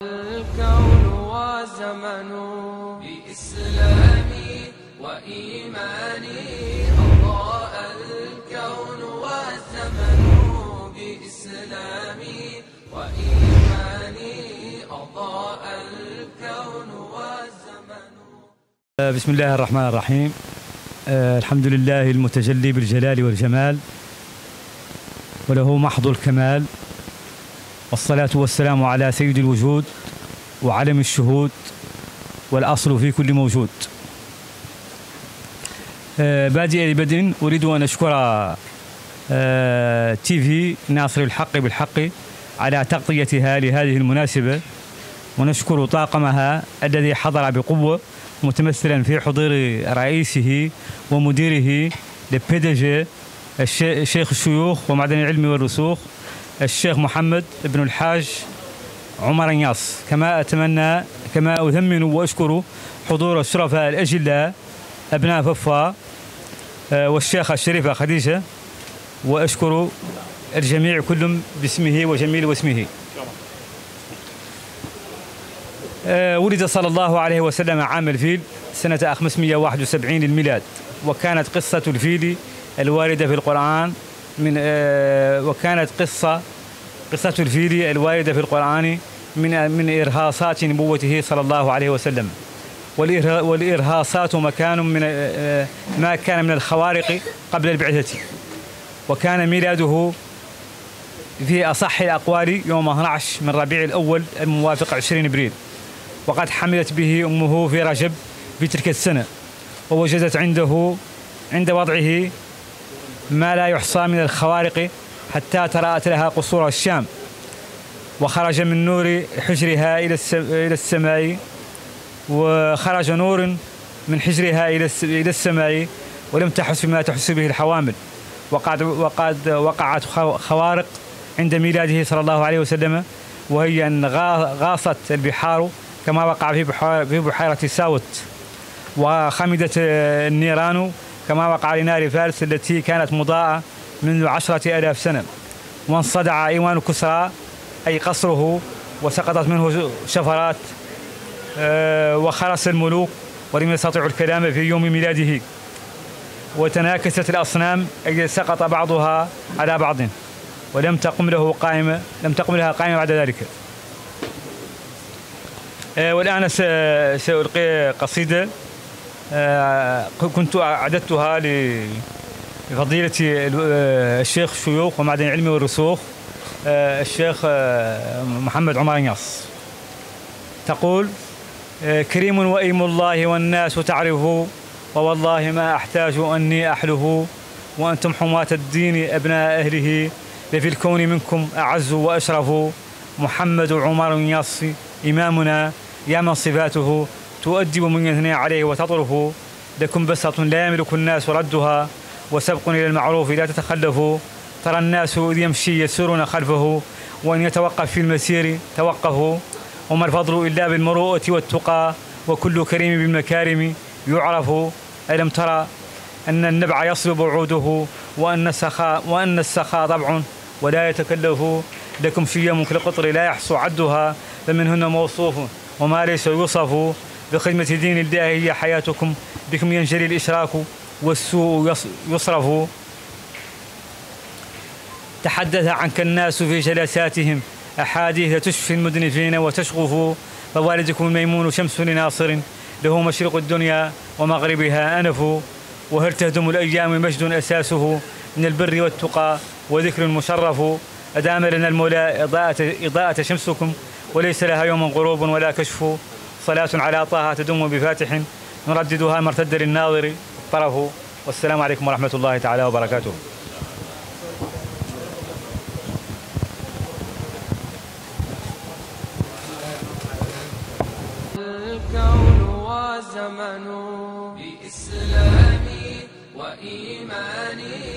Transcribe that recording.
الكون والزمن بإسلامي وإيماني أضاء الكون والزمن بإسلامي وإيماني أضاء الكون والزمن. بسم الله الرحمن الرحيم. الحمد لله المتجلي بالجلال والجمال وله محض الكمال، والصلاة والسلام على سيد الوجود وعلم الشهود والأصل في كل موجود. بادئ بدء أريد أن أشكر تي في ناصر الحق بالحق على تغطيتها لهذه المناسبة، ونشكر طاقمها الذي حضر بقوة متمثلا في حضور رئيسه ومديره لبيدجي الشيخ الشيوخ ومعدن العلم والرسوخ الشيخ محمد بن الحاج عمر نياص. كما أثمن وأشكر حضور الشرفاء الأجلاء أبناء ففا والشيخة الشريفة خديجة، وأشكر الجميع كل باسمه وجميل واسمه. ولد صلى الله عليه وسلم عام الفيل سنة 571 للميلاد، وكانت قصة الفيل الواردة في القرآن قصة الفيل الواردة في القرآن من إرهاصات نبوته صلى الله عليه وسلم، والإرهاصات ما كان من الخوارق قبل البعثة، وكان ميلاده في أصح الأقوال يوم 12 من ربيع الأول الموافق 20 إبريل، وقد حملت به أمه في رجب في تلك السنة، ووجدت عند وضعه ما لا يحصى من الخوارق حتى تراءت لها قصور الشام، وخرج من نور حجرها إلى السماء، وخرج نور من حجرها إلى السماء، ولم تحس بما تحس به الحوامل، وقد وقعت خوارق عند ميلاده صلى الله عليه وسلم، وهي أن غاصت البحار كما وقع في بحيرة ساوت، وخمدت النيران كما وقع لنار فارس التي كانت مضاءة منذ 10,000 سنة، وانصدع إيوان كسرى أي قصره، وسقطت منه شفرات، وخرس الملوك ولم يستطيعوا الكلام في يوم ميلاده، وتناكست الأصنام أي سقط بعضها على بعض، ولم تقم لها قائمة بعد ذلك. والآن سألقي قصيدة كنت أعددتها لفضيلة الشيخ الشيوخ ومعدن العلم والرسوخ الشيخ محمد عمر نياص. تقول: كريم وإيم الله والناس تعرفوا، ووالله ما أحتاج أني أحله، وأنتم حماة الدين أبناء أهله، لفي الكون منكم أعز وأشرف، محمد عمر نياص إمامنا، يا من صفاته تؤدب من يثني عليه وتطرف، لكم بسطة لا يملك الناس ردها، وسبق إلى المعروف لا تتخلفوا، ترى الناس إذ يمشي يسيرون خلفه، وإن يتوقف في المسير توقفوا، وما الفضل إلا بالمروءة والتقى، وكل كريم بالمكارم يعرف، ألم ترى أن النبع يصلب عوده، وأن السخاء طبع ولا يتكلف، لكم شيم كالقطر لا يحصى عدها، فمنهن موصوف وما ليس يوصف، بخدمة دين الله هي حياتكم، بكم ينجلي الإشراك والسوء يصرف، تحدث عنك الناس في جلساتهم أحاديث تشفي المدنفين وتشغف، فوالدكم الميمون شمس لناصر، له مشرق الدنيا ومغربها أنف، وهل تهدم الأيام مجد أساسه، من البر والتقى وذكر مشرف، أدام لنا المولى إضاءة شمسكم، وليس لها يوم غروب ولا كشف، صلاة على طه تدم بفاتح، نرددها ما ارتد للناظر الطرف. والسلام عليكم ورحمة الله تعالى وبركاته. الكون والزمن بإسلامي وإيماني